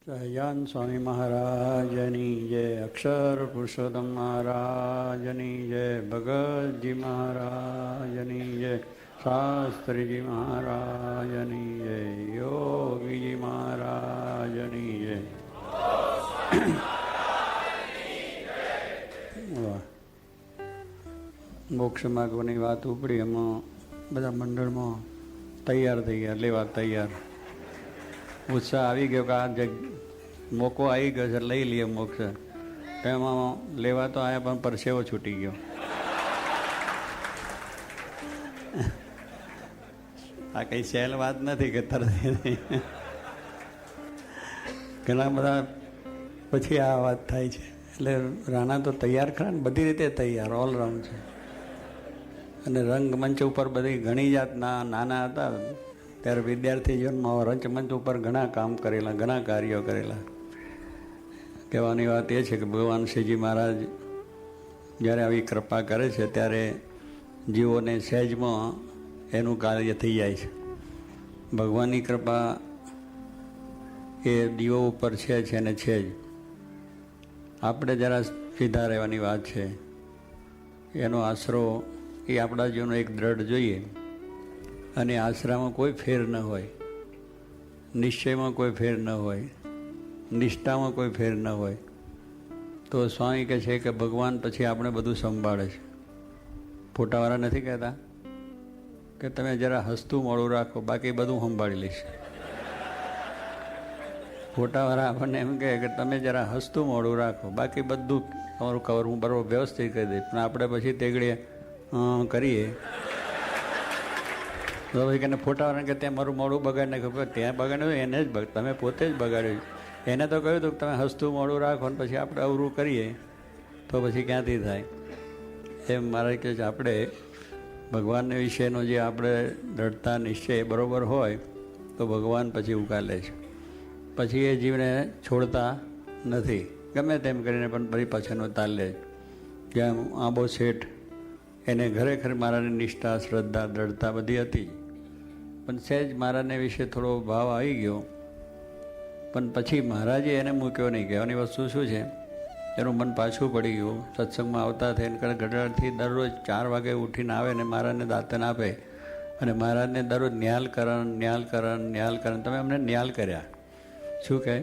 સહજાન સ્વામી મહારાજની જય, અક્ષર પુરુષોત્તમ મહારાજની જય, ભગતજી મહારાજની જય, શાસ્ત્રીજી મહારાજની જય, યોગીજી મહારાજની જય. મોક્ષ માર્ગની વાત ઉપડી, એમાં બધા મંડળમાં તૈયાર થઈ ગયા, લેવા તૈયાર. ઉત્સાહ આવી ગયો કે આ મોકો આવી ગયો છે, લઈ લઈએ મોક્ષ. એમાં લેવા તો આવ્યા પણ પરસેવો છૂટી ગયો. આ કંઈ સહેલ વાત નથી કે તરત ઘણા બધા પછી આ વાત થાય છે. એટલે રાણા તો તૈયાર ખરા ને, બધી રીતે તૈયાર, ઓલરાઉન્ડ છે. અને રંગમંચ ઉપર બધી ઘણી જાતના નાના હતા ત્યારે વિદ્યાર્થી જીવનમાં રંગમંચ ઉપર ઘણા કામ કરેલા, ઘણા કાર્યો કરેલા. કહેવાની વાત એ છે કે ભગવાન શ્રીજી મહારાજ જ્યારે આવી કૃપા કરે છે ત્યારે જીવોને સહેજમાં એનું કાર્ય થઈ જાય છે. ભગવાનની કૃપા એ દીવો ઉપર છે અને છે જ. આપણે જરા સીધા રહેવાની વાત છે. એનો આશરો એ આપણા જીવનનો એક દ્રઢ જોઈએ. અને આશરામાં કોઈ ફેર ન હોય, નિશ્ચયમાં કોઈ ફેર ન હોય, નિષ્ઠામાં કોઈ ફેર ન હોય, તો સ્વામી કહે છે કે ભગવાન પછી આપણે બધું સંભાળે છે. ફોટાવાળા નથી કહેતા કે તમે જરા હસતું મોડું રાખો, બાકી બધું સંભાળી લઈશ. ફોટાવાળા આપણને એમ કહે કે તમે જરા હસતું મોડું રાખો, બાકી બધું તમારું કવર હું બરાબર વ્યવસ્થિત કરી દઈશ. પણ આપણે પછી તેગડીએ કરીએ તો ભાઈ કે ફોટાવાળાને કે ત્યાં મારું મોડું બગાડી નાખ્યું. ત્યાં બગાડ્યું એને જ તમે પોતે જ બગાડ્યું. એને તો કહ્યું હતું કે તમે હસતું મોડું રાખો ને પછી આપણે અવરું કરીએ તો પછી ક્યાંથી થાય. એમ મારે કહે છે આપણે ભગવાનને વિશેનો જે આપણે દ્રઢતા નિશ્ચય બરાબર હોય તો ભગવાન પછી ઉકાલે છે. પછી એ જીવને છોડતા નથી, ગમે તેમ કરીને પણ ફરી પાછળનો તાલ લે. જેમ આંબો શેઠ, એને ખરેખર મારાની નિષ્ઠા, શ્રદ્ધા, દ્રઢતા બધી હતી, પણ સહેજ મહારાજને વિશે થોડો ભાવ આવી ગયો. પણ પછી મહારાજે એને મૂક્યો નહીં. કહેવાની વસ્તુ શું છે, એનું મન પાછું પડી ગયું. સત્સંગમાં આવતા થઈને ગઢડાથી દરરોજ 4 વાગે ઉઠીને આવે ને મહારાજને દાંતન આપે. અને મહારાજને દરરોજ ન્યાલ. તમે અમને ન્યાલ કર્યા. શું કહે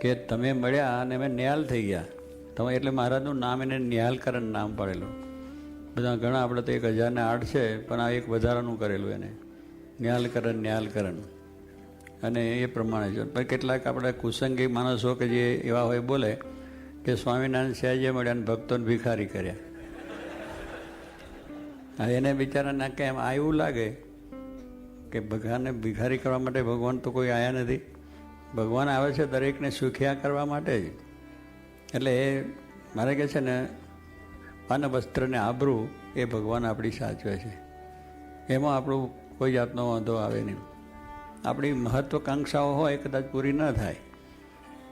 કે તમે મળ્યા અને અમે ન્યાલ થઈ ગયા. તમે એટલે મહારાજનું નામ એને ન્યાલકરણ નામ પડેલું. બધા ઘણા આપણે તો 1008 છે, પણ આ એક વધારાનું કરેલું એને ન્યાલકરણ. અને એ પ્રમાણે છે. પણ કેટલાક આપણે કુસંગી માણસો કે જે એવા હોય બોલે કે સ્વામિનારાયણ સહેજે મળ્યા અને ભક્તોને ભિખારી કર્યા. હા, એને બિચારાને કેમ આ એવું લાગે કે ભગવાનને ભિખારી કરવા માટે ભગવાન તો કોઈ આવ્યા નથી. ભગવાન આવે છે દરેકને સુખિયા કરવા માટે જ. એટલે એ મારે કહે છે ને, અન્ન વસ્ત્ર ને આબરૂ એ ભગવાન આપણી સાચવે છે. એમાં આપણું કોઈ જાતનો વાંધો આવે નહીં. આપણી મહત્વાકાંક્ષાઓ હોય કદાચ પૂરી ન થાય,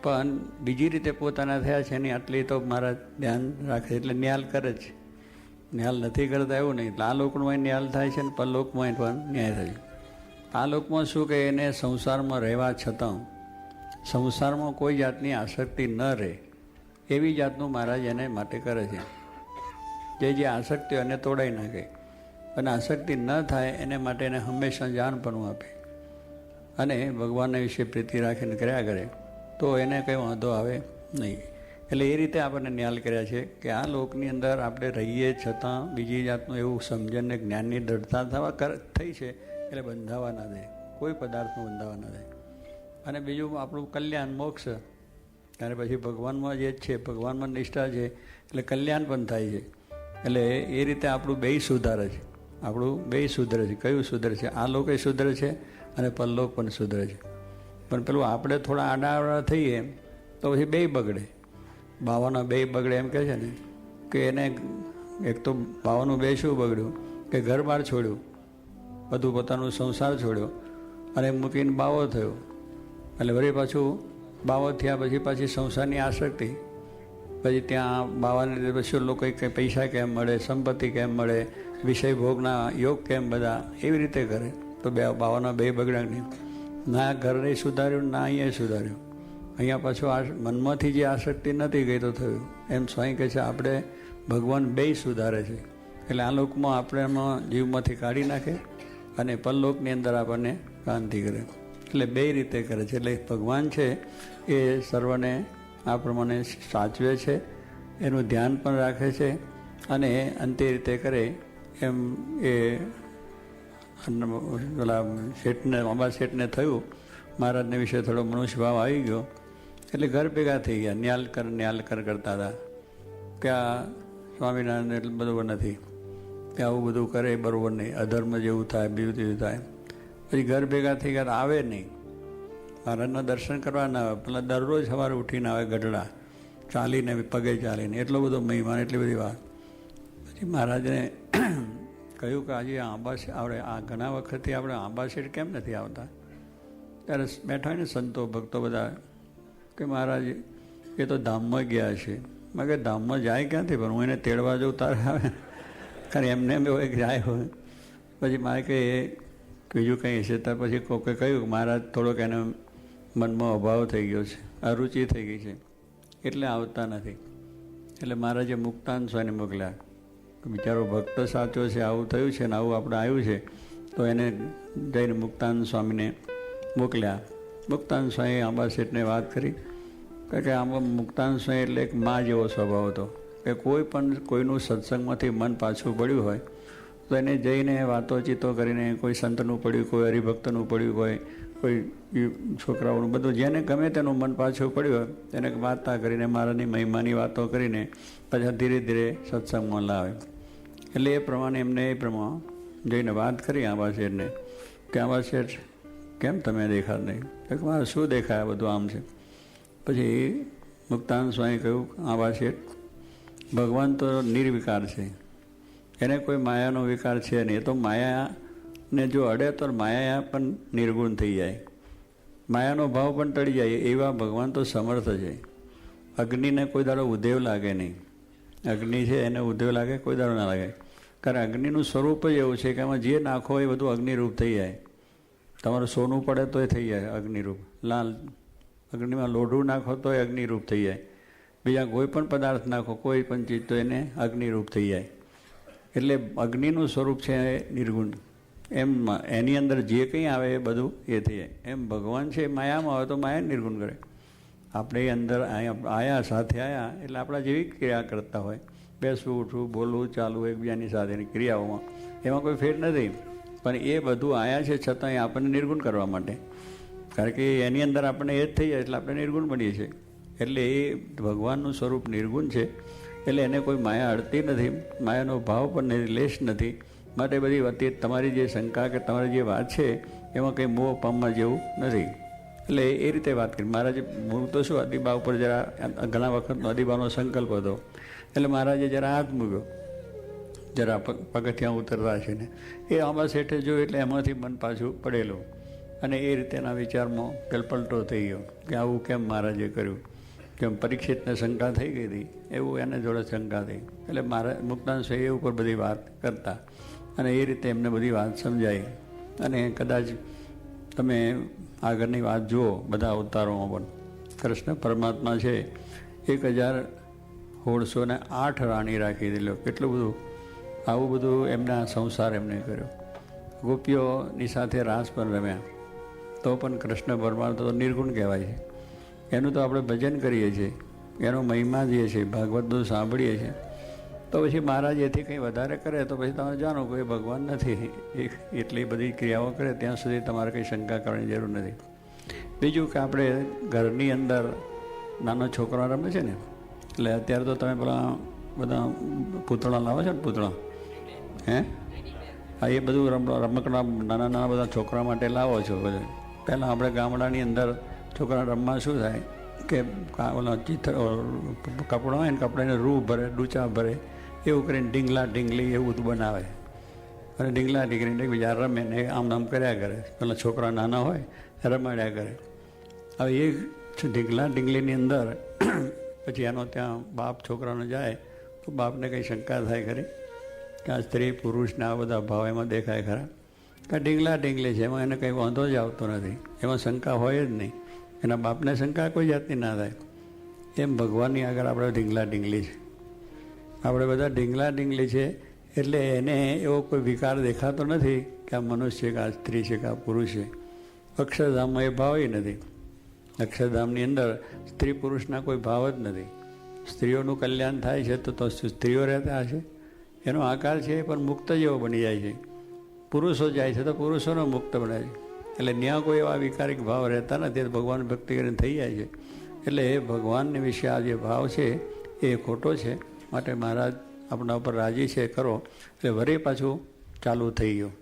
પણ બીજી રીતે પોતાના થયા છે એની આટલી તો મારા ધ્યાન રાખે, એટલે ન્યાલ કરે છે. ન્યાલ નથી કરતા એવું નહીં. એટલે આ લોકમાં ન્યાલ થાય છે ને પરલોકમાં પણ ન્યાય થાય. આ લોકમાં શું કે એને સંસારમાં રહેવા છતાં સંસારમાં કોઈ જાતની આસક્તિ ન રહે એવી જાતનું મહારાજ એને માટે કરે છે. જે આસક્તિઓ એને તોડાઈ નાખે અને આસક્તિ ન થાય એને માટે એને હંમેશા જાણપણું આપે અને ભગવાનના વિશે પ્રીતિ રાખીને કર્યા કરે તો એને કંઈ વાંધો આવે નહીં. એટલે એ રીતે આપણને ન્યાલ કર્યા છે કે આ લોકની અંદર આપણે રહીએ છતાં બીજી જાતનું એવું સમજણને જ્ઞાનની દ્રઢતા થઈ છે. એટલે બંધાવા ના દે, કોઈ પદાર્થનું બંધાવા ના દે. અને બીજું આપણું કલ્યાણ, મોક્ષ. અને પછી ભગવાનમાં જે છે, ભગવાનમાં નિષ્ઠા છે એટલે કલ્યાણ પણ થાય છે. એટલે એ રીતે આપણું બેય સુધારે છે. કયું સુધરે છે? આ લોક સુધરે છે અને પરલોક પણ સુધરે છે. પણ પેલું આપણે થોડા આડાવડા થઈએ તો પછી બેય બગડે. બાવાના બેય બગડે એમ કહે છે ને, કે એને એક તો બાવાનું બે શું બગડ્યું કે ઘર બહાર છોડ્યું, બધું પોતાનું સંસાર છોડ્યો અને મૂકીને બાવો થયો. એટલે વળી પાછું બાવો થયા પછી પાછી સંસારની આસક્તિ. પછી ત્યાં બાવાને લીધે પછી લોકો કંઈ પૈસા કેમ મળે, સંપત્તિ કેમ મળે, વિષય ભોગના યોગ કેમ બધા એવી રીતે કરે તો બાવાના બે બગડ્યા નહીં. ના ઘર નહીં સુધાર્યું, ના અહીંયા સુધાર્યું. અહીંયા પાછું આ મનમાંથી જે આસક્તિ નથી ગઈ તો થયું. એમ સ્વામી કહે છે આપણે ભગવાન બેય સુધારે છે. એટલે આ લોકમાં આપણે એમાં જીવમાંથી કાઢી નાખે અને પરલોકની અંદર આપણને શાંતિ કરે. એટલે બે રીતે કરે છે. એટલે ભગવાન છે એ સર્વને આ પ્રમાણે સાચવે છે, એનું ધ્યાન પણ રાખે છે અને અંતે રીતે કરે એમ એ પેલા શેઠને અંબા શેઠને થયું મહારાજને વિશે થોડો મનુષ્ય ભાવ આવી ગયો. એટલે ઘર ભેગા થઈ ગયા, ન્યાલ કર કરતા હતા કે આ સ્વામિનારાયણ એટલું બધું નથી, કે આવું બધું કરે બરાબર નહીં, અધર્મ જેવું થાય, બીજું તેવું થાય. પછી ઘર ભેગા થઈ ગયા આવે નહીં, મહારાજના દર્શન કરવા ના આવે. પેલા દરરોજ સવારે ઉઠીને આવે ગઢડા ચાલીને, પગે ચાલીને, એટલો બધો મહિમા, એટલી બધી વાત. પછી મહારાજને કહ્યું કે આજે આંબા આપણે આ ઘણા વખતથી આપણે આંબા શેઠ કેમ નથી આવતા? ત્યારે બેઠા હોય ને સંતો ભક્તો બધા કે મહારાજ એ તો ધામમાં ગયા છે. મેં કે ધામમાં જાય ક્યાંથી? પણ હું એને તેડવા જાઉં તારે આવે કારણ એમને એમ હોય જાય હોય. પછી મારે કે બીજું કંઈ છે ત્યાર પછી કોકે કહ્યું મહારાજ થોડોક એને મનમાં અભાવ થઈ ગયો છે, અરુચિ થઈ ગઈ છે એટલે આવતા નથી. એટલે મહારાજે મુક્તાન સ્વામીને મોકલ્યા. બિચારો ભક્ત સાચો છે, આવું થયું છે ને આવું આપણે આવ્યું છે તો એને જઈને મુક્તાન સ્વામીને મોકલ્યા. મુક્તાન સ્વામી આંબા શેઠને વાત કરી કે આમાં મુક્તાન સ્વામી એટલે એક મા જેવો સ્વભાવ હતો કે કોઈ પણ કોઈનું સત્સંગમાંથી મન પાછું પડ્યું હોય તો એને જઈને વાતોચીતો કરીને, કોઈ સંતનું પડ્યું, કોઈ હરિભક્તનું પડ્યું, કોઈ છોકરાઓનું, બધું જેને ગમે તેનું મન પાછું પડ્યું હોય તેને વાર્તા કરીને, મહારાજની મહિમાની વાતો કરીને પછી ધીરે ધીરે સત્સંગમાં લાવે. એટલે એ પ્રમાણે એમને એ પ્રમાણે જઈને વાત કરી આંબા શેઠને કે આંબા શેઠ કેમ તમે દેખાત નહીં? કે મારે શું દેખાય બધું આમ છે. પછી મુક્તાન સ્વામી કહ્યું આંબા શેઠ ભગવાન તો નિર્વિકાર છે, એને કોઈ માયાનો વિકાર છે નહીં. એ તો માયાને જો અડે તો માયા પણ નિર્ગુણ થઈ જાય, માયાનો ભાવ પણ ટળી જાય એવા ભગવાન તો સમર્થ છે. અગ્નિને કોઈ દાડો ઉદ્દેવ લાગે નહીં. અગ્નિ છે એને ઉદ્દેવ લાગે કોઈ દાડો ના લાગે, કારણ અગ્નિનું સ્વરૂપ જ એવું છે કે એમાં જે નાખો એ બધું અગ્નિરૂપ થઈ જાય. તમારું સોનું પડે તો એ થઈ જાય અગ્નિરૂપ, લાલ અગ્નિમાં લોઢું નાખો તો એ અગ્નિરૂપ થઈ જાય, બીજા કોઈ પણ પદાર્થ નાખો કોઈ પણ ચીજ તો એને અગ્નિરૂપ થઈ જાય. એટલે અગ્નિનું સ્વરૂપ છે એ નિર્ગુણ. એમ એની અંદર જે કંઈ આવે એ બધું એ થઈ જાય. એમ ભગવાન છે માયામાં આવે તો માયા નિર્ગુણ કરે. આપણે અંદર આયા સાથે આવ્યા એટલે આપણા જેવી ક્રિયા કરતા હોય, બેસવું, ઉઠવું, બોલવું, ચાલવું, એકબીજાની સાથેની ક્રિયાઓમાં એમાં કોઈ ફેર નથી. પણ એ બધું આયા છે છતાં આપણને નિર્ગુણ કરવા માટે, કારણ કે એની અંદર આપણને એ જ થઈ જાય એટલે આપણે નિર્ગુણ બનીએ છીએ. એટલે એ ભગવાનનું સ્વરૂપ નિર્ગુણ છે એટલે એને કોઈ માયા અડતી નથી, માયાનો ભાવ પણ લેશ નથી. માટે બધી વતી તમારી જે શંકા કે તમારી જે વાત છે એમાં કંઈ મોહ પામવા જેવું નથી. એટલે એ રીતે વાત કરી મહારાજે. મૂળ તો શું અદીબા ઉપર જરા ઘણા વખતનો અદીબાનો સંકલ્પ હતો એટલે મહારાજે જરા હાથ મૂક્યો, જરા પગથિયાં ઉતરતા છે ને એ આંબા શેઠે જોયું એટલે એમાંથી મન પાછું પડેલું અને એ રીતેના વિચારમાં ગલપલટો થઈ ગયો કે આવું કેમ મહારાજે કર્યું. કેમ પરીક્ષિતને શંકા થઈ ગઈ હતી એવું એને જોડે શંકા થઈ. એટલે મારા મુક્તાન સ્વામી એ ઉપર બધી વાત કરતા અને એ રીતે એમને બધી વાત સમજાઈ. અને કદાચ તમે આગળની વાત જુઓ બધા અવતારોમાં પણ કૃષ્ણ પરમાત્મા છે 1016 રાણી રાખી દીધેલો. કેટલું બધું આવું બધું એમના સંસાર એમને કર્યો. ગોપીઓની સાથે રાસ પણ રમ્યા તો પણ કૃષ્ણ પરમાત્મા તો નિર્ગુણ કહેવાય છે. એનું તો આપણે ભજન કરીએ છીએ, એનો મહિમા જે છે ભાગવતનું સાંભળીએ છીએ. તો પછી મહારાજ એથી કંઈ વધારે કરે તો પછી તમે જાણો કે એ ભગવાન નથી. એટલી બધી ક્રિયાઓ કરે ત્યાં સુધી તમારે કંઈ શંકા કરવાની જરૂર નથી. બીજું કે આપણે ઘરની અંદર નાના છોકરા રમે છે ને, એટલે અત્યારે તો તમે પેલા બધા પૂતળા લાવો છો ને, પૂતળા હા એ બધું રમકડા નાના નાના બધા છોકરા માટે લાવો છો. પહેલાં આપણે ગામડાની અંદર છોકરા રમવા શું થાય કે ઓલા ચિત્ર કપડાં હોય ને કપડાને રૂ ભરે, ડૂચા ભરે, એવું કરીને ઢીંગલા ઢીંગલી એવું બધું બનાવે અને ઢીંગલા ઢીંગલીને એકબીજા રમે ને આમ આમ કર્યા કરે. પેલા છોકરા નાના હોય રમાડ્યા કરે. હવે એ ઢીંગલા ઢીંગલીની અંદર પછી એનો ત્યાં બાપ છોકરાનો જાય તો બાપને કંઈ શંકા થાય ખરી કે આ સ્ત્રી પુરુષના આ બધા ભાવ એમાં દેખાય ખરા કે ઢીંગલા ઢીંગલી છે એમાં એને કંઈ વાંધો જ આવતો નથી, એમાં શંકા હોય જ નહીં. એના બાપને શંકા કોઈ જાતની ના થાય. એમ ભગવાનની આગળ આપણે ઢીંગલા ઢીંગલી છે. આપણે બધા ઢીંગલા ઢીંગલી છે. એટલે એને એવો કોઈ વિકાર દેખાતો નથી કે આ મનુષ્ય છે, કે આ સ્ત્રી છે, કે આ પુરુષ છે. અક્ષરધામમાં એ ભાવ નથી. અક્ષરધામની અંદર સ્ત્રી પુરુષના કોઈ ભાવ જ નથી. સ્ત્રીઓનું કલ્યાણ થાય છે તો સ્ત્રીઓ રહેતા હશે. એનો આકાર છે પણ મુક્ત જેવો બની જાય છે. પુરુષો જાય છે તો પુરુષોનો મુક્ત બને છે. એટલે ત્યાં કોઈ એવા વિકારિક ભાવ રહેતા નથી. ભગવાન ભક્તિ કરીને થઈ જાય છે. એટલે એ ભગવાનને વિશે આ જે ભાવ છે એ ખોટો છે. માટે મહારાજ આપણા ઉપર રાજી છે કરો એટલે વળી પાછું ચાલુ થઈ ગયું.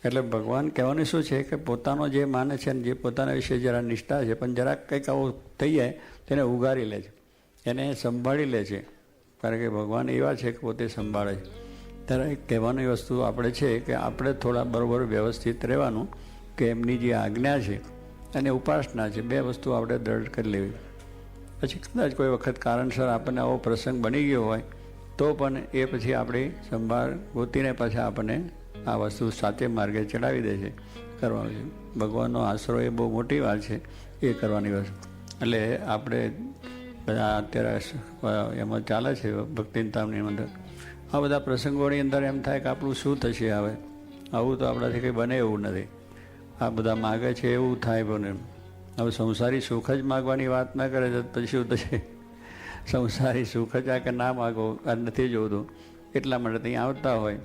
એટલે ભગવાન કહેવાનું શું છે કે પોતાનો જે માને છે ને જે પોતાના વિશે જરા નિષ્ઠા છે પણ જરાક કંઈક આવું થઈ જાય તેને ઉગારી લે છે, એને સંભાળી લે છે. કારણ કે ભગવાન એવા છે કે પોતે સંભાળે છે. ત્યારે કહેવાની વસ્તુ આપણે છે કે આપણે થોડા બરાબર વ્યવસ્થિત રહેવાનું કે એમની જે આજ્ઞા છે અને ઉપાસના છે બે વસ્તુ આપણે દ્રઢ કરી લેવી. પછી કદાચ કોઈ વખત કારણસર આપણને આવો પ્રસંગ બની ગયો હોય તો પણ એ પછી આપણી સંભાળ ગોતીને પાછા આપણને આ વસ્તુ સાચે માર્ગે ચડાવી દે છે. કરવાનું છે ભગવાનનો આશરો એ બહુ મોટી વાત છે એ કરવાની વસ્તુ. એટલે આપણે બધા અત્યારે એમાં ચાલે છે ભક્તિનતામની અંદર આ બધા પ્રસંગોની અંદર એમ થાય કે આપણું શું થશે. હવે આવું તો આપણાથી કંઈ બને એવું નથી. આ બધા માગે છે એવું થાય બને. હવે સંસારી સુખ જ માગવાની વાત ના કરે તો પછી શું થશે. સંસારી સુખ જ આ કે ના માગો આ નથી જોતું. એટલા માટે ત્યાં આવતા હોય,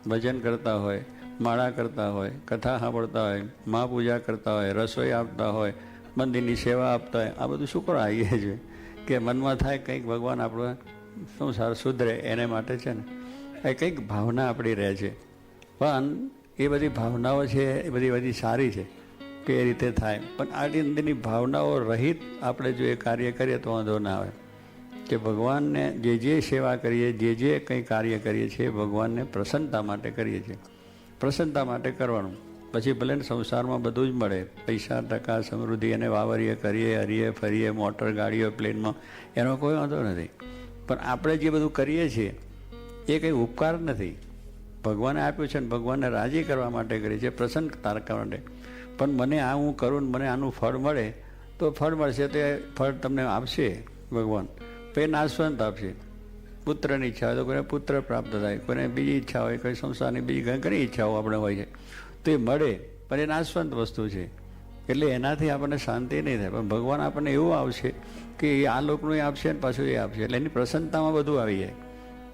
ભજન કરતા હોય, માળા કરતા હોય, કથા સાંભળતા હોય, મા પૂજા કરતા હોય, રસોઈ આપતા હોય, મંદિરની સેવા આપતા હોય. આ બધું શું કરવા આવીએ છીએ કે મનમાં થાય કંઈક ભગવાન આપણો સંસાર સુધરે એને માટે છે ને એ કંઈક ભાવના આપણી રહે છે. પણ એ બધી ભાવનાઓ છે એ બધી સારી છે કે એ રીતે થાય. પણ આની અંદરની ભાવનાઓ રહિત આપણે જો એ કાર્ય કરીએ તો વાંધો ના આવે. કે ભગવાનને જે સેવા કરીએ જે કંઈ કાર્ય કરીએ છીએ ભગવાનને પ્રસન્નતા માટે કરીએ છીએ. પ્રસન્નતા માટે કરવાનું. પછી ભલે ને સંસારમાં બધું જ મળે, પૈસા ટકા સમૃદ્ધિ એને વાવરીએ કરીએ હરીએ ફરીએ મોટર ગાડીઓ પ્લેનમાં એનો કોઈ વાંધો નથી. પણ આપણે જે બધું કરીએ છીએ એ કંઈ ઉપકાર નથી. ભગવાને આપ્યું છે ને ભગવાનને રાજી કરવા માટે કરીએ છીએ, પ્રસન્નતા કરવા માટે. પણ મને આ હું કરું ને મને આનું ફળ મળે તો ફળ મળશે તો એ ફળ તમને આપશે ભગવાન. પછી નાશવંત આપશે. પુત્રની ઈચ્છા હોય તો કોઈને પુત્ર પ્રાપ્ત થાય, કોઈને બીજી ઈચ્છા હોય, કોઈ સંસારની બીજી ઘણી ઈચ્છાઓ આપણે હોય છે તો એ મળે. પણ એ નાશવંત વસ્તુ છે એટલે એનાથી આપણને શાંતિ નહીં થાય. પણ ભગવાન આપણને એવું આવશે કે એ આ લોકનું આપશે ને પાછું એ આપશે. એટલે એની પ્રસન્નતામાં બધું આવી જાય.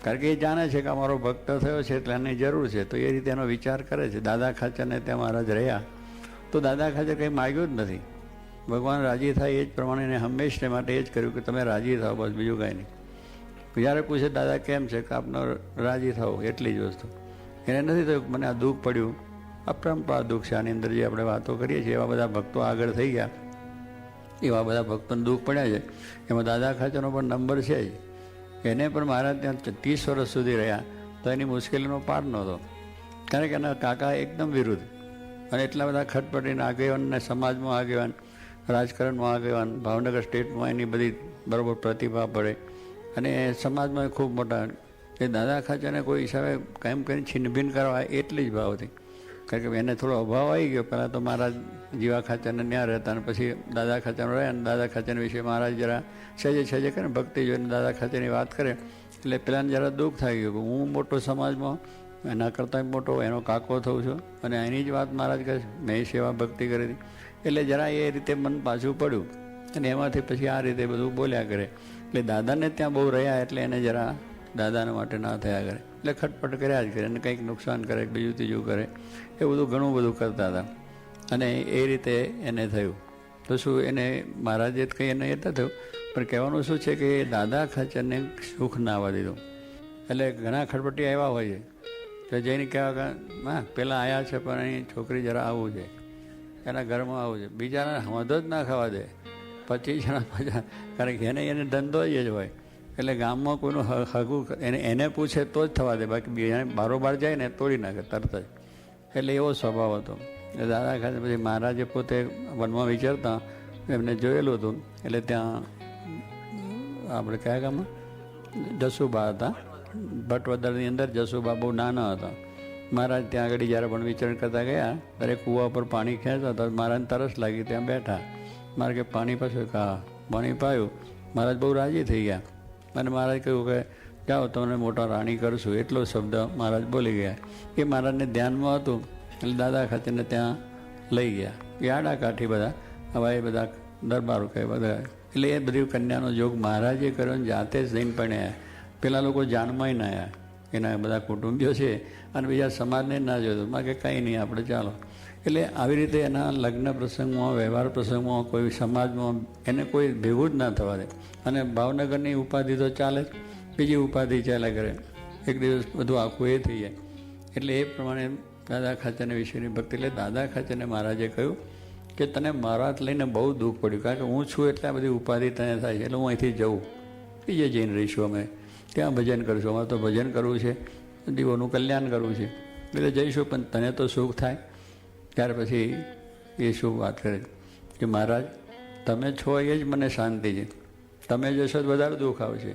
કારણ કે એ જાણે છે કે અમારો ભક્ત થયો છે એટલે એની જરૂર છે તો એ રીતે એનો વિચાર કરે છે. દાદા ખાચરને ત્યાં મહારાજ રહ્યા તો દાદા ખાચર કંઈ માગ્યું જ નથી. ભગવાન રાજી થાય એ જ પ્રમાણે એને હંમેશને માટે એ જ કર્યું કે તમે રાજી થાઓ, બસ બીજું કાંઈ નહીં. જ્યારે પૂછે દાદા કેમ છે કે આપનો રાજી થાઓ એટલી જ વસ્તુ. એને નથી થયું મને આ દુઃખ પડ્યું. અપરંપાર દુઃખ છે. આની અંદર જે આપણે વાતો કરીએ છીએ એવા બધા ભક્તો આગળ થઈ ગયા, એવા બધા ભક્તોને દુઃખ પડ્યા છે. એમાં દાદા ખાચરનો પણ નંબર છે જ. એને પણ મહારાજ ત્યાં 30 વર્ષ સુધી રહ્યા તો એની મુશ્કેલીનો પાર નહોતો. કારણ કે એના કાકા એકદમ વિરુદ્ધ અને એટલા બધા ખટપટીને આગેવાન ને સમાજમાં આગેવાન, રાજકારણમાં આગેવાન, ભાવનગર સ્ટેટમાં એની બધી બરાબર પ્રતિભા પડે અને સમાજમાં ખૂબ મોટા. એ દાદા ખાચરને કોઈ હિસાબે કાયમ કરીને છીનભીન કરવા એટલી જ ભાવ હતી. કારણ કે એને થોડો અભાવ આવી ગયો. પહેલાં તો મહારાજ જીવા ખાચરને ત્યાં રહેતા અને પછી દાદા ખાચરનો રહ્યા અને દાદા ખાચર વિશે મહારાજ જરા સહેજે કરે ભક્તિ જોઈને દાદા ખાચરની વાત કરે એટલે પેલાને જરા દુઃખ થઈ ગયું કે હું મોટો સમાજમાં એના કરતાં મોટો એનો કાકો થઉં છું અને એની જ વાત મહારાજ કહે મેં સેવા ભક્તિ કરી હતી. એટલે જરા એ રીતે મન પાછું પડ્યું અને એમાંથી પછી આ રીતે બધું બોલ્યા કરે. એટલે દાદાને ત્યાં બહુ રહ્યા એટલે એને જરા દાદાના માટે ના થયા કરે એટલે ખટપટ કર્યા જ કરે અને કંઈક નુકસાન કરે, બીજું ત્રીજું કરે, એ બધું ઘણું બધું કરતા હતા. અને એ રીતે એને થયું તો શું એને મહારાજે કંઈ એને એ થયું. પણ કહેવાનું શું છે કે દાદા ખાચરને સુખ ના આવવા દીધું. એટલે ઘણા ખટપટી આવ્યા હોય છે તો જઈને કહેવા કે હા પહેલાં આવ્યા છે પણ અહીં છોકરી જરા આવવું છે, એના ઘરમાં આવવું છે. બીજાને વાંધો જ ના ખાવા દે. 25 જણા 50. કારણ કે એને ધંધો જ હોય એટલે ગામમાં કોઈનું હગું એને પૂછે તો જ થવા દે, બાકી બીજાને બારોબાર જાય ને તોડી નાખે તરત જ. એટલે એવો સ્વભાવ હતો. એટલે દાદા ખાચર પછી મહારાજે પોતે વનમાં વિચારતા એમને જોયેલું હતું. એટલે ત્યાં આપણે કયા ગામમાં જસુબા હતા, ભટવદરની અંદર જસુબા બહુ નાના હતા. મહારાજ ત્યાં આગળ જ્યારે પણ વિચરણ કરતા ગયા ત્યારે કૂવા પર પાણી ખેંચતા હતા. મહારાજને તરસ લાગી ત્યાં બેઠા મારે કે પાણી પાછું હા પાણી પાયું. મહારાજ બહુ રાજી થઈ ગયા અને મહારાજ કહ્યું કે જાઓ તમને મોટા રાણી કરશું, એટલો શબ્દ મહારાજ બોલી ગયા. એ મહારાજને ધ્યાનમાં હતું એટલે દાદા ખાચરને ત્યાં લઈ ગયા. એ આડાકાઠી બધા હવે એ બધા દરબારો કહે બધા, એટલે એ બધી કન્યાનો જોગ મહારાજે કર્યો ને જાતે જ જઈને પણ આવ્યા. પેલા લોકો જાણમાંય ના આવ્યા, એના બધા કુટુંબીઓ છે અને બીજા સમાજને ના જોયું. માં કે કંઈ નહીં આપણે ચાલો. એટલે આવી રીતે એના લગ્ન પ્રસંગમાં, વ્યવહાર પ્રસંગમાં, કોઈ સમાજમાં એને કોઈ ભેગું જ ના થવા દે. અને ભાવનગરની ઉપાધિ તો ચાલે જ, બીજી ઉપાધિ ચાલ્યા કરે, એક દિવસ બધું આખું એ થઈ જાય. એટલે એ પ્રમાણે દાદા ખાચરને વિશેની ભક્તિ. એટલે દાદા ખાચરને મહારાજે કહ્યું કે તને મારા લઈને બહુ દુઃખ પડ્યું, કારણ કે હું છું એટલે આ બધી ઉપાધિ તને થાય છે, એટલે હું અહીંથી જઉં, બીજે જઈને રહીશું, અમે ત્યાં ભજન કરીશું, અમારે તો ભજન કરવું છે, જીવોનું કલ્યાણ કરવું છે, એટલે જઈશું, પણ તને તો સુખ થાય. ત્યાર પછી એ શું વાત કરે કે મહારાજ તમે છો એ જ મને શાંતિ છે, તમે જશો તો વધારે દુઃખ આવશે.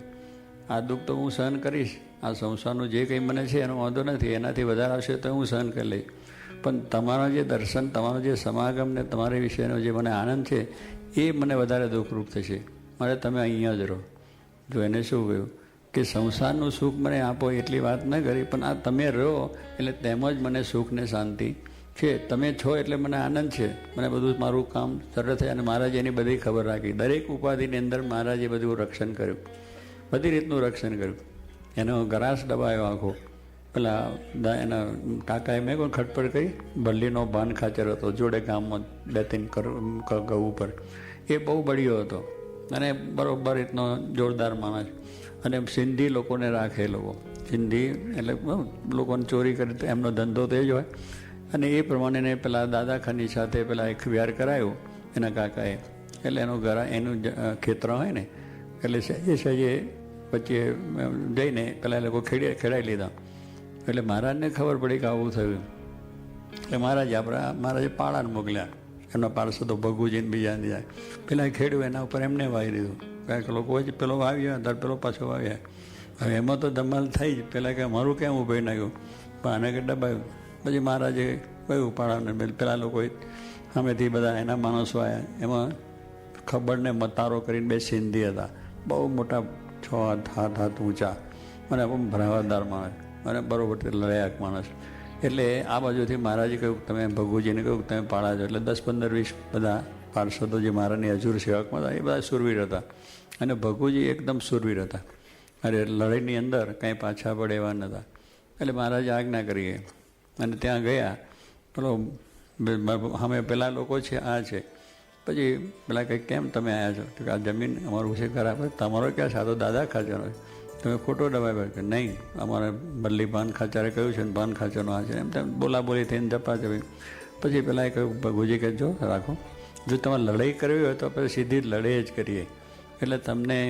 આ દુઃખ તો હું સહન કરીશ, આ સંસારનું જે કંઈ મને છે એનો વાંધો નથી, એનાથી વધારે આવશે તો હું સહન કરી લઈશ, પણ તમારા જે દર્શન, તમારો જે સમાગમ ને તમારી વિશેનો જે મને આનંદ છે એ મને વધારે દુઃખરૂપ થશે, મારે તમે અહીંયા જ રહો. જો એને શું કહ્યું કે સંસારનું સુખ મને આપો એટલી વાત ન કરી, પણ આ તમે રહો એટલે તેમ જ મને સુખ ને શાંતિ છે. તમે છો એટલે મને આનંદ છે, મને બધું મારું કામ સરળ થાય. અને મહારાજે એની બધી ખબર રાખી, દરેક ઉપાધિની અંદર મહારાજે બધું રક્ષણ કર્યું, બધી રીતનું રક્ષણ કર્યું. એનો ગ્રાસ દબાયો આખો. પેલા એના કાકાએ મેં કોઈ ખટપટ કરી, ભલ્લીનો ભાન ખાચર હતો, જોડે ગામમાં 2-3 ગૌ ઉપર, એ બહુ બળ્યો હતો અને બરાબર રીતનો જોરદાર માણસ. અને સિંધી લોકોને રાખે, લોકો સિંધી એટલે લોકોને ચોરી કરી, એમનો ધંધો તે જ હોય. અને એ પ્રમાણે પેલા દાદા ખાની સાથે પેલા એક વ્યાર કરાયું એના કાકાએ. એટલે એનું એનું ખેતર હોય ને, એટલે સહેજે સહેજે વચ્ચે જઈને પેલા લોકો ખેડાઈ લીધા. એટલે મહારાજને ખબર પડી કે આવું થયું. એટલે મહારાજે પાળાને મોકલ્યા, એમના પાર્ષદો ભગુજીને બીજા જાય. પેલા ખેડ્યું એના ઉપર એમને વાવી દીધું, કારણ કે લોકો હોય પેલો વાવ્યો ત્યારે પેલો પાછો વાવ્યા. હવે એમાં તો ધમાલ થઈ જ. પહેલાં કે મારું કેમ ઉભાઈ નાખ્યું, પણ આને કે દબાયું. પછી મહારાજે કહ્યું પાળાને, પેલા લોકોએ સામેથી બધા એના માણસો આવ્યા. એમાં ખબરને મતારો કરીને 2 સિંધી હતા, બહુ મોટા 6 હાથ ઊંચા અને ભરાવાદાર માણસ અને બરાબર લડાયક માણસ. એટલે આ બાજુથી મહારાજે કહ્યું તમે ભગુજીને કહ્યું તમે પાળા છો. એટલે 10, 15, 20 બધા પાર્ષદો જે મહારાજની હજુર સેવકમાં હતા એ બધા સુરવીર હતા. અને ભગુજી એકદમ સુરવીર હતા, અરે લડાઈની અંદર કાંઈ પાછા પડે એવા નહોતા. એટલે મહારાજે આજ્ઞા કરી અને ત્યાં ગયા. પેલો અમે પેલા લોકો છે આ છે. પછી પેલા કંઈક કેમ તમે આવ્યા છો, તો આ જમીન અમારું છે ખરાબ, તમારો ક્યાં છે, આ તો દાદા ખાચરનો, તમે ખોટો દબાવ્યો કે નહીં, અમારે બદલી ભાન ખાચરે કહ્યું છે ને ભાન ખાચરનો આ છે, એમ તેમ બોલાબોલી થઈને જપા જવી. પછી પેલા કહ્યું ભગુજી કે જો રાખો, જો તમારે લડાઈ કરવી હોય તો આપણે સીધી જ લડાઈ જ કરીએ, એટલે તમને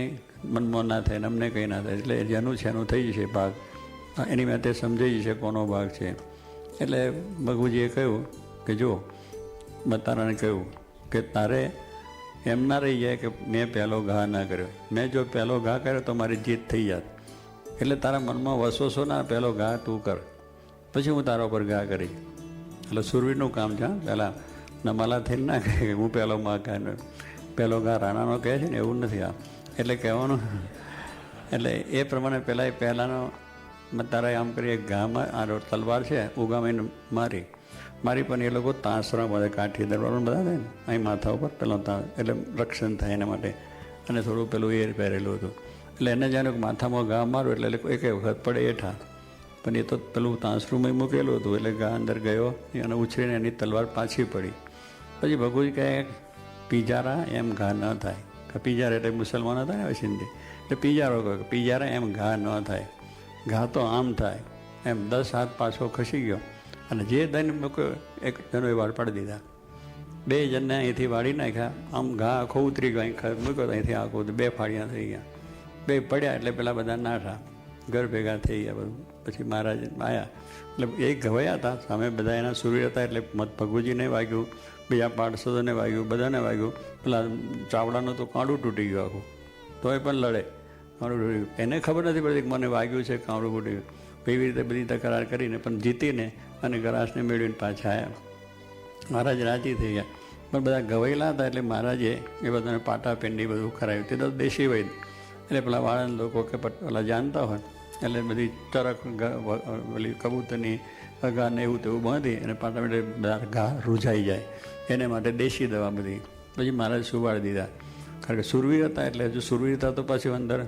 મનમાં ના થાય ને અમને કંઈ ના થાય. એટલે જેનું છે એનું થઈ જશે ભાગ, એની માટે સમજાઈ જશે કોનો ભાગ છે. એટલે ભગુજીએ કહ્યું કે જો બતારાને કહ્યું કે તારે એમ ના રહી જાય કે મેં પહેલો ઘા ના કર્યો, મેં જો પહેલો ઘા કર્યો તો મારી જીત થઈ જાત. એટલે તારા મનમાં વસોસો ના, પહેલો ઘા તું કર, પછી હું તારા ઉપર ઘા કરીશ. એટલે સુરવીરનું કામ છે. પહેલાં નમાલા થઈને ના કહે હું પહેલો પહેલો ઘા રાણાનો કહે છે ને, એવું નથી આ. એટલે કહેવાનું, એટલે એ પ્રમાણે પહેલાંનો તારા આમ કરીએ ઘામાં આ તલવાર છે ઉગામીને મારી પણ એ લોકો તાંસરા બધા કાઠી દરબારો બધા થાય ને અહીં માથા ઉપર પેલો એટલે રક્ષણ થાય એના માટે. અને થોડું પેલું એ પહેરેલું હતું. એટલે એને જાણે માથામાં ઘા મારું એટલે એક વખત પડે એઠા, પણ એ તો પેલું તાંસરુંમાં મૂકેલું હતું. એટલે ઘા અંદર ગયો અને ઉછળીને એની તલવાર પાછી પડી. પછી ભગુજી કહે પીજારા એમ ઘા ન થાય. પીજારા એટલે મુસલમાન હતા ને સિંધી, એટલે પીજારો કહ્યું પીજારા એમ ઘા ન થાય, ઘા તો આમ થાય. એમ 10 હાથ પાછો ખસી ગયો અને જે દઈને મૂક્યો એક જણો એ વાળ પાડી દીધા. 2 જણને અહીંથી વાળી નાખ્યા. આમ ઘા આખો ઉતરી ગયો, અહીં મૂક્યો અહીંથી આખો 2 ફાળિયા થઈ ગયા. 2 પડ્યા એટલે પેલા બધા નાઠા ઘર ભેગા થઈ ગયા બધું. પછી મહારાજ આવ્યા એટલે એ ગવાયા હતા, સામે બધા એના સુરવીર હતા. એટલે મત ભગુજીને વાગ્યું, બીજા પાર્ષદોને વાગ્યું, બધાને વાગ્યું. પેલા ચાવડાનું તો કાંડું તૂટી ગયું આખું, તોય પણ લડે. કાંડું તૂટી ગયું, એને ખબર નથી પડતી કે મને વાગ્યું છે, કાંડું તૂટી ગયું. એવી રીતે બધી તકરાર કરીને પણ જીતીને અને ગ્રાસને મેળવીને પાછા આવ્યા. મહારાજ રાજી થઈ ગયા. પણ બધા ગવાયેલા હતા એટલે મહારાજે એ બધાને પાટાપિંડી બધું કરાવ્યું. તે તો દેશી વૈદ એટલે પેલા વાળંદ લોકો કે પેલા જાણતા હોય એટલે બધી ચરક પેલી કબૂતરની અગાને એવું તેવું બાંધી અને પાટાપિંડી બધા ઘા રૂઝાઈ જાય એને માટે દેશી દવા બધી પછી મહારાજ સુવાડી દીધા. કારણ કે સુરવીર હતા એટલે હજુ સુરવીર હતા તો પછી અંદર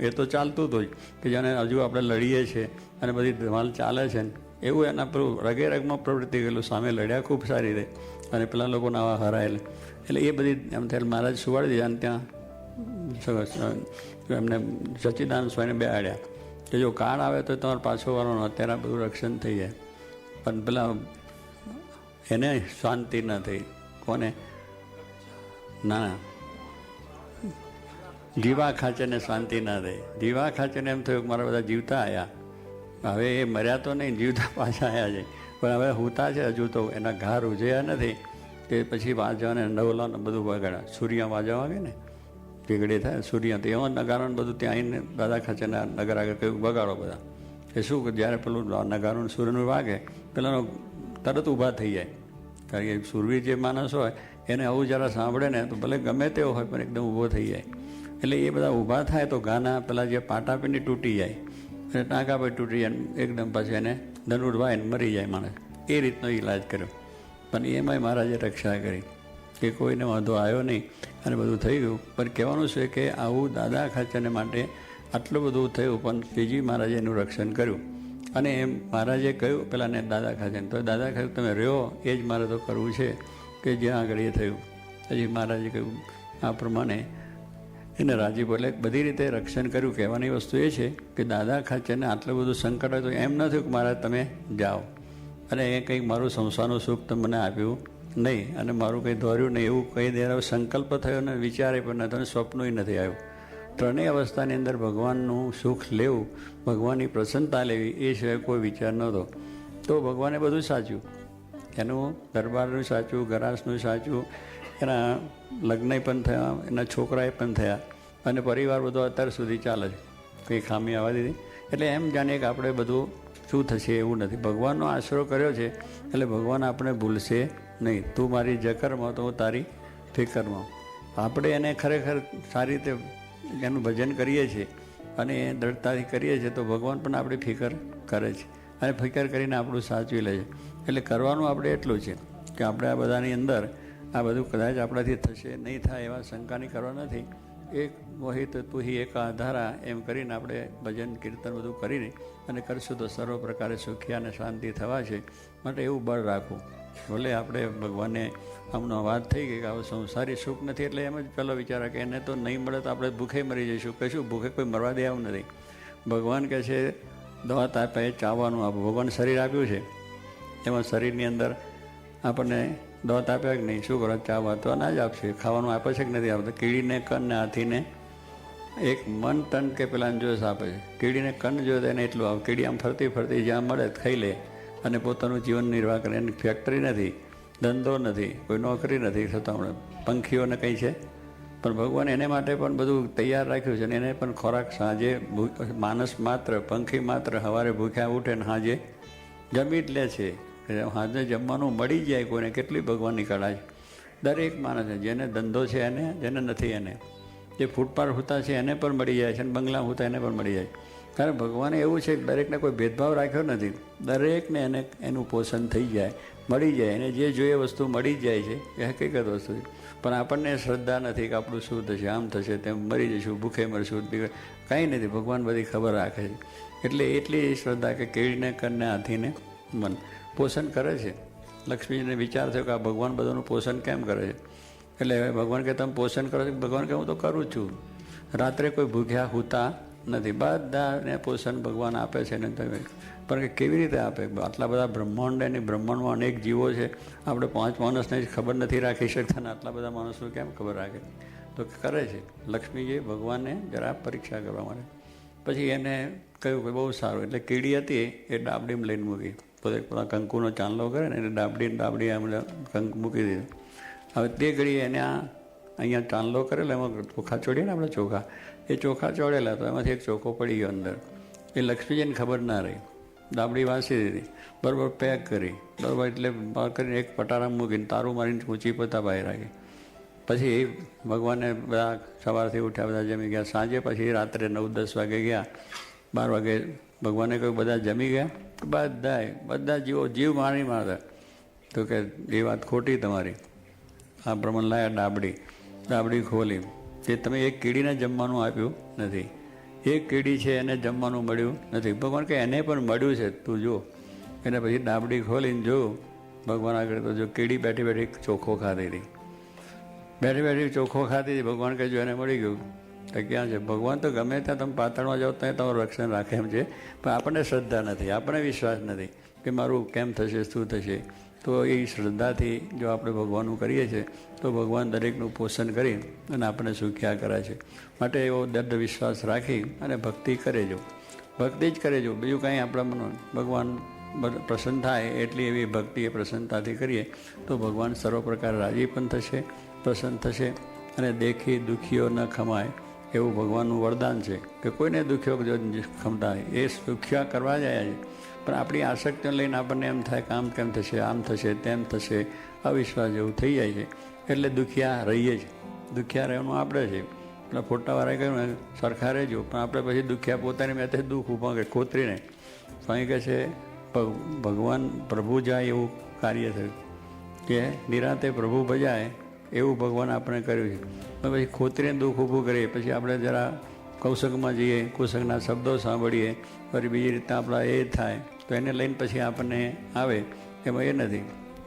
એ તો ચાલતું હતું જ કે જાણે હજુ આપણે લડીએ છીએ અને બધી ધમાલ ચાલે છે ને એવું એના પર રગે રગમાં પ્રવૃત્તિ ગયેલું. સામે લડ્યા ખૂબ સારી રીતે અને પેલા લોકોને આવા હરાયેલા એટલે એ બધી એમ થાય મહારાજ સુવાડી દીધા. અને ત્યાં એમને સચ્ચિદાનંદ સ્વામીને બેહાડ્યા કે જો કાળ આવે તો તમારે પાછો વાળવાનો, અત્યારે બધું રક્ષણ થઈ જાય. પણ પેલા એને શાંતિ ન થઈ. કોને? ના, જીવા ખાચરને શાંતિ ના થઈ. જીવા ખાચરને એમ થયું કે મારા બધા જીવતા આવ્યા, હવે એ મર્યા તો નહીં, જીવતા પાછા આવ્યા છે, પણ હવે હુતા છે હજુ તો એના ઘા રૂઝ્યા નથી. તે પછી વાજવાને નવલાને બધું વગાડ્યા. સૂર્ય વાજવા વાગે ને ટીકડી થાય સૂર્ય, તો એવા નગારોને બધું ત્યાં આવીને દાદા ખાચરના નગર આગળ કહ્યું વગાડો બધા. એ શું કે જ્યારે પેલું નગારોને સૂર્યનું વાગે પેલાનો તરત ઊભા થઈ જાય. કારણ કે સૂરવીર જે માણસ હોય એને આવું જરા સાંભળે ને તો ભલે ગમે તેવો હોય પણ એકદમ ઊભો થઈ જાય. એટલે એ બધા ઊભા થાય તો ગાના પેલા જે પાટાપિંડી તૂટી જાય અને ટાંકા પર તૂટી જાય એકદમ પછી એને ધનુર્વાઈને મરી જાય માણસ. એ રીતનો ઈલાજ કર્યો. પણ એમાંય મહારાજે રક્ષા કરી કે કોઈને વાંધો આવ્યો નહીં અને બધું થઈ ગયું. પણ કહેવાનું છે કે આવું દાદા ખાચરને માટે આટલું બધું થયું પણ શ્રીજી મહારાજે એનું રક્ષણ કર્યું. અને એમ મહારાજે કહ્યું પેલાને દાદા ખાચરને, તો દાદા ખાચર તમે રહ્યો એ જ મારે તો કરવું છે કે જ્યાં આગળ એ થયું. પછી મહારાજે કહ્યું આ પ્રમાણે એને રાજી બોલે બધી રીતે રક્ષણ કર્યું. કહેવાની વસ્તુ એ છે કે દાદા ખાચરને આટલું બધું સંકટ હોય તો એમ ન થયું કે મહારાજ તમે જાઓ અને એ કંઈક મારું સંસારનું સુખ તો મને આપ્યું નહીં અને મારું કંઈ દોર્યું નહીં એવું કંઈ દેર સંકલ્પ થયો ને વિચારે પણ નથી અને સ્વપ્નય નથી આવ્યું. ત્રણેય અવસ્થાની અંદર ભગવાનનું સુખ લેવું, ભગવાનની પ્રસન્નતા લેવી એ સિવાય કોઈ વિચાર નહોતો. તો ભગવાને બધું સાચ્યું, એનું દરબારનું સાચું, ગરાસનું સાચું, એના લગ્ન પણ થયા, એના છોકરાએ પણ થયા અને પરિવાર બધો અત્યાર સુધી ચાલે છે, કંઈ ખામી આવવા દીધી. એટલે એમ જાણીએ કે આપણે બધું શું થશે એવું નથી. ભગવાનનો આશરો કર્યો છે એટલે ભગવાન આપણે ભૂલશે નહીં. તું મારી જકરમાં તો હું તારી ફિકરમાં. આપણે એને ખરેખર સારી રીતે એનું ભજન કરીએ છીએ અને એ દ્રઢતાથી કરીએ છીએ તો ભગવાન પણ આપણી ફિકર કરે છે અને ફિકર કરીને આપણું સાચવી લે છે. એટલે કરવાનું આપણે એટલું છે કે આપણે આ બધાની અંદર આ બધું કદાચ આપણાથી થશે નહીં થાય એવા શંકાની કરવા નથી. એક મોહિત તુહી એક આધારા એમ કરીને આપણે ભજન કીર્તન બધું કરીને અને કરશું તો સર્વ પ્રકારે સુખી અને શાંતિ થવા છે. માટે એવું બળ રાખવું. ભલે આપણે ભગવાનને આમનો વાત થઈ ગઈ કે આવું સંસારી સુખ નથી એટલે એમ જ પહેલો વિચાર કે એને તો નહીં મળે તો આપણે ભૂખે મરી જઈશું. કશું ભૂખે કોઈ મરવા દે એવું નથી. ભગવાન કહે છે દવા તાપે ચાવવાનું આપવું. ભગવાન શરીર આપ્યું છે એમાં શરીરની અંદર આપણને દવા આપ્યા કે નહીં, શું કરો ચાવવા તો ના જ આપશે. ખાવાનું આપે છે કે નથી આપતા. કીડીને કન ને હાથીને એક મન ટન કે પેલાને જોશ આપે છે. કીડીને કન જોયો તો એને એટલું આવે. કીડી આમ ફરતી ફરતી જ્યાં મળે ખાઈ લે અને પોતાનું જીવન નિર્વાહ કરે. એની ફેક્ટરી નથી, ધંધો નથી, કોઈ નોકરી નથી, છતાં હમણાં પંખીઓને કંઈ છે પણ ભગવાન એને માટે પણ બધું તૈયાર રાખ્યું છે. અને એને પણ ખોરાક સાંજે માણસ માત્ર પંખી માત્ર સવારે ભૂખ્યા ઉઠે ને સાંજે જમી જ લે છે. સાંજે જમવાનું મળી જાય કોઈને કેટલી ભગવાનની કળા છે. દરેક માણસ જેને ધંધો છે એને, જેને નથી એને, જે ફૂટપાથ હોતા છે એને પણ મળી જાય છે અને બંગલા હોતા એને પણ મળી જાય. કારણ ભગવાને એવું છે કે દરેકને કોઈ ભેદભાવ રાખ્યો નથી. દરેકને એને એનું પોષણ થઈ જાય, મળી જાય, એને જે જોઈએ વસ્તુ મળી જ જાય છે. એ હકીકત વસ્તુ છે. પણ આપણને શ્રદ્ધા નથી કે આપણું શું થશે, આમ થશે, તેમ મરી જઈશું, ભૂખે મરશું, કાંઈ નથી. ભગવાન બધી ખબર રાખે છે. એટલે એટલી શ્રદ્ધા કે કેળીને કનને હાથીને મન પોષણ કરે છે. લક્ષ્મીજીને વિચાર થયો કે આ ભગવાન બધાનું પોષણ કેમ કરે છે. એટલે ભગવાન કે તમે પોષણ કરો છો. ભગવાન કે હું તો કરું છું. રાત્રે કોઈ ભૂખ્યા હોતા નથી. બધાને પોષણ ભગવાન આપે છે ને તમે પણ કેવી રીતે આપે? આટલા બધા બ્રહ્માંડ એની બ્રહ્માંડમાં અનેક જીવો છે. આપણે 5 માણસને જ ખબર નથી રાખી શકતા ને આટલા બધા માણસો કેમ ખબર રાખે? તો કરે છે. લક્ષ્મીજીએ ભગવાનને જરા પરીક્ષા કરવા માટે પછી એને કહ્યું કે બહુ સારું. એટલે કીડી હતી એ ડાબડીમાં લઈને મૂકી. પોતે પેલા કંકુનો ચાંદલો કરે ને એટલે ડાબડી કંક મૂકી દીધું. હવે તે ઘડીએ એને અહીંયા ચાંદલો કરેલો એમાં ચોખા ચોડીએ ને આપણે ચોખા, એ ચોખા ચોડેલા તો એમાંથી એક ચોખ્ખો પડી ગયો અંદર. એ લક્ષ્મીજીને ખબર ના રહી. દાબડી વાસી દીધી, બરાબર પેક કરી, બરાબર એટલે કરીને એક પટારામાં મૂકીને તારું મારીને ઊંચી પતા બહાર રાખી. પછી ભગવાને બધા સવારથી ઉઠ્યા, બધા જમી ગયા. સાંજે પછી રાત્રે 9-10 વાગે ગયા. 12 વાગે ભગવાને કહ્યું બધા જમી ગયા? બધા જીવ મારી મારતા. તો કે એ વાત ખોટી તમારી. આ પ્રમાણે લાયા ડાબડી ખોલી, કે તમે એક કીડીને જમવાનું આપ્યું નથી, એક કીડી છે એને જમવાનું મળ્યું નથી. ભગવાન કે એને પણ મળ્યું છે, તું જો. એને પછી ડાબડી ખોલીને જો ભગવાન આગળ, તો જો કીડી બેઠી બેઠી ચોખ્ખો ખાતી હતી, બેઠી ચોખ્ખો ખાતી હતી. ભગવાન કહે જો એને મળી ગયું. તો ક્યાં છે ભગવાન? તો ગમે ત્યાં તમે પાતાળમાં જાઓ ત્યાં તમારું રક્ષણ રાખે એમ છે, પણ આપણને શ્રદ્ધા નથી, આપણને વિશ્વાસ નથી કે મારું કેમ થશે, શું થશે. તો એ શ્રદ્ધાથી જો આપણે ભગવાનનું કરીએ છીએ તો ભગવાન દરેકનું પોષણ કરી અને આપણને સુખ્યા કરે છે. માટે એવો દૃઢ વિશ્વાસ રાખી અને ભક્તિ કરેજો, ભક્તિ જ કરેજો. બીજું કાંઈ આપણા મનો ભગવાન પ્રસન્ન થાય એટલી એવી ભક્તિ એ પ્રસન્નતાથી કરીએ તો ભગવાન સર્વ પ્રકાર રાજી પણ થશે, પ્રસન્ન થશે. અને દેખી દુઃખીઓ ન ખમાય એવું ભગવાનનું વરદાન છે કે કોઈને દુઃખીઓ જો ખમતા એ સુખ્યા કરવા જાય છે, પણ આપણી આસક્તિઓ લઈને આપણને એમ થાય કે આમ કેમ થશે, આમ થશે, તેમ થશે, અવિશ્વાસ જેવું થઈ જાય છે. એટલે દુખિયા રહીએ જ. દુખિયા રહેવાનું આપણે છે. એટલે ફોટાવાળાએ કહ્યું સરખા રહેજો, પણ આપણે પછી દુખિયા પોતાની મેં દુઃખ ઊભા કરે ખોતરીને. સ્વામી કહે છે ભગવાન પ્રભુ જાય એવું કાર્ય થયું, કે નિરાતે પ્રભુ ભજાય એવું ભગવાન આપણે કર્યું છે. પછી ખોતરીને દુઃખ ઊભું કરીએ, પછી આપણે જરા કૌશકમાં જઈએ, કુશકના શબ્દો સાંભળીએ, ફરી બીજી રીતના આપણા એ થાય, તો એને લઈને પછી આપણને આવે. એમાં એ નથી.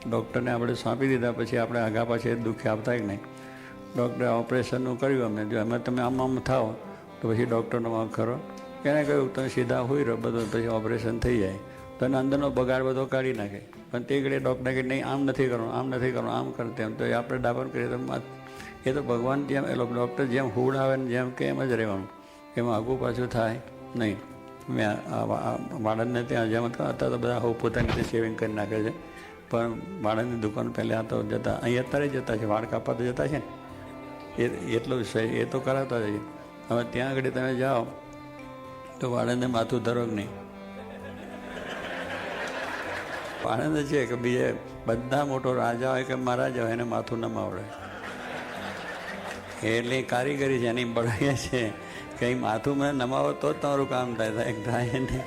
ડૉક્ટરને આપણે સોંપી દીધા પછી આપણે આગા પાછળ દુઃખ આપતા કે નહીં. ડૉક્ટરે ઓપરેશનનું કર્યું અમે, જો એમાં તમે આમ થાઓ તો પછી ડૉક્ટરનો વાંક ખરો. એને કહ્યું તમે સીધા હોઈ રહો, બધું પછી ઓપરેશન થઈ જાય. તો એના અંદરનો બગાડ બધો કાઢી નાખે. પણ તે ઘડીએ ડૉક્ટર કહે નહીં આમ નથી કરવાનું, આમ નથી કરવાનું, આમ કરતે એમ. તો એ આપણે ડાબન કરીએ તો એ તો ભગવાન જેમ એ ડૉક્ટર જેમ હુડ આવે ને જેમ કે એમ જ રહેવાનું, એમાં આગું પાછું થાય નહીં. મેં વાળંદને ત્યાં જેમ હતા તો બધા પોતાની રીતે શેવિંગ કરી નાખે છે, પણ વાળંદની દુકાન પહેલાં તો જતા, અહીં અત્યારે જતા છે, વાળ કાપવા તો જતા છે ને, એટલું એ તો કરાવતા જ. હવે ત્યાં આગળ તમે જાઓ તો વાળંદને માથું ધરો કે નહીં. વાળંદ છે કે બીજે બધા મોટો રાજા હોય કે મહારાજા હોય એને માથું ન આવડે. એટલે કારીગરી છે એની બળાઈએ છે કંઈ માથું મને નમાવો તો જ તમારું કામ થાય ને.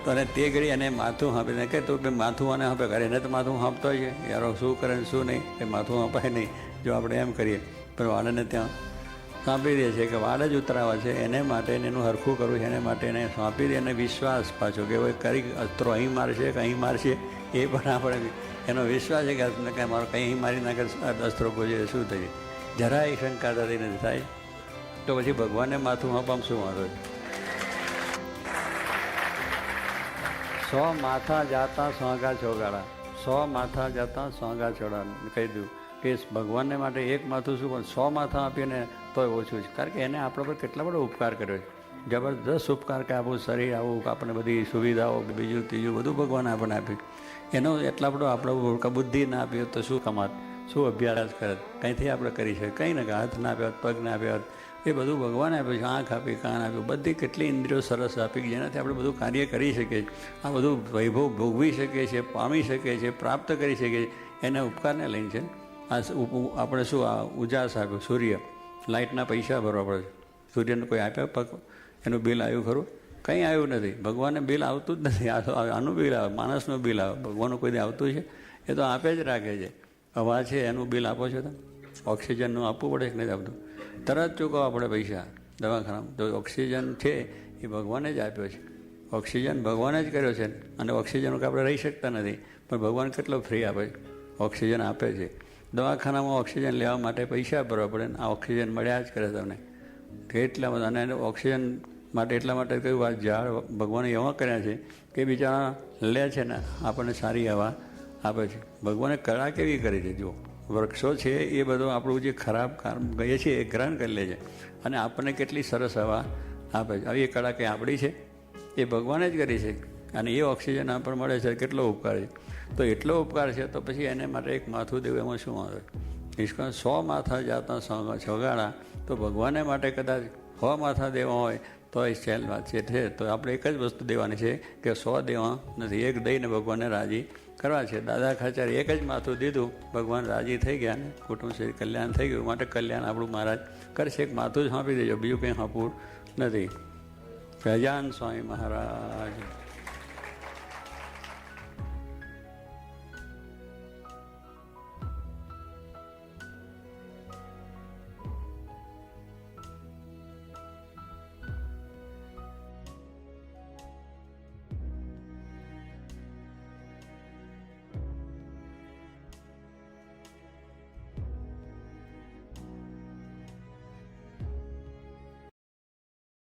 તો અને તે ઘડી એને માથું હાંપીને કે તું માથું આને હાંપે કરે, એને તો માથું હાંપતો હોય છે યારો, શું કરે ને શું નહીં, એ માથું હાંપાય નહીં જો આપણે એમ કરીએ. પણ વાળને ત્યાં સોંપી દે છે કે વાળ જ ઉતરાવા છે, એને માટે એનું હરખું કરવું છે, એને માટે એને સોંપી દે. અને વિશ્વાસ પાછો કે ભાઈ કરી અસ્ત્રો અહીં મારશે કે અહીં મારશે એ પણ આપણે એનો વિશ્વાસ છે કે મારો કંઈ અહીં મારી નાખે અસ્ત્રો કોઈ શું થઈ જાય. જરાય શંકા થતી નથી થાય તો પછી ભગવાનને માથું હાંપવામાં શું વાંધો છે. 100 માથા જાતા સોંગા ચોગાડા, 100 માથા જાતા સોંગા ચોડા કહી દઉં કે ભગવાનને માટે એક માથું શું પણ 100 માથા આપીને તોય ઓછું છે. કારણ કે એને આપણા પર કેટલા બધો ઉપકાર કર્યો છે, જબરદસ્ત ઉપકાર કે આપણું શરીર આવું, આપણને બધી સુવિધાઓ, બીજું ત્રીજું બધું ભગવાને આપણને આપ્યું. એનો એટલા બધો આપણે બુદ્ધિ ના આપી હોત તો શું કમાત, શું અભ્યાસ કરત, કંઈથી આપણે કરી શકીએ કંઈ ને, હાથ ના આપ્યા હોત, પગ ના આપ્યા હોત, એ બધું ભગવાને આપ્યું છે. આંખ આપી, કાન આપ્યું, બધી કેટલી ઇન્દ્રિયો સરસ આપી જેનાથી આપણે બધું કાર્ય કરી શકીએ, આ બધું વૈભવ ભોગવી શકીએ છીએ, પામી શકીએ છીએ, પ્રાપ્ત કરી શકીએ છીએ. એના ઉપકારને લઈને છે. આ આપણે શું આ ઉજાસ આપ્યું, સૂર્ય, લાઇટના પૈસા ભરવા પડે છે. સૂર્યને કોઈ આપ્યા પગ, એનું બિલ આવ્યું ખરું? કંઈ આવ્યું નથી. ભગવાનને બિલ આવતું જ નથી. આનું બિલ આવે, માણસનું બિલ આવે, ભગવાનનું કોઈ આવતું છે? એ તો આપે જ રાખે છે. હવા છે એનું બિલ આપો છો તમે? ઓક્સિજનનું આપવું પડે કે નથી આપતું? તરત ચૂકવવા પડે પૈસા દવાખાનામાં. તો ઓક્સિજન છે એ ભગવાને જ આપ્યો છે. ઓક્સિજન ભગવાને જ કર્યો છે. અને ઓક્સિજન વગર આપણે રહી શકતા નથી, પણ ભગવાન કેટલો ફ્રી આપે છે, ઓક્સિજન આપે છે. દવાખાનામાં ઓક્સિજન લેવા માટે પૈસા ભરવા પડે ને આ ઓક્સિજન મળ્યા જ કરે તમને. એટલા બધા. અને ઓક્સિજન માટે એટલા માટે કહ્યું આ ઝાડ ભગવાને એવા કર્યા છે કે બિચારા લે છે ને આપણને સારી હવા આપે છે. ભગવાને કળા કેવી કરી છે જુઓ. વૃક્ષો છે એ બધું આપણું જે ખરાબ કામ ગઈએ છીએ એ ગ્રહણ કરી લે છે અને આપણને કેટલી સરસ હવા આપે છે. આવી કળા કંઈ આપણી છે? એ ભગવાને જ કરી છે. અને એ ઓક્સિજન આપણને મળે છે, કેટલો ઉપકાર છે. તો એટલો ઉપકાર છે તો પછી એને માટે એક માથું દેવું એમાં શું આવે? નિષ્કાળ 100 માથા જાતા સોગાડા, તો ભગવાનને માટે કદાચ 100 માથા દેવા હોય તો એ સહેલ વાત છે. તો આપણે એક જ વસ્તુ દેવાની છે કે 100 દેવા નથી, એક દઈને ભગવાનને રાજી કરવા છે. દાદા ખાચરે એક જ માથું દીધું, ભગવાન રાજી થઈ ગયા ને કુટુંબ શ્રી કલ્યાણ થઈ ગયું. માટે કલ્યાણ આપણું મહારાજ કરશે. એક માથું જ આપી દેજો, બીજું કંઈ આપવું નથી. ગજાનંદ સ્વામી મહારાજ.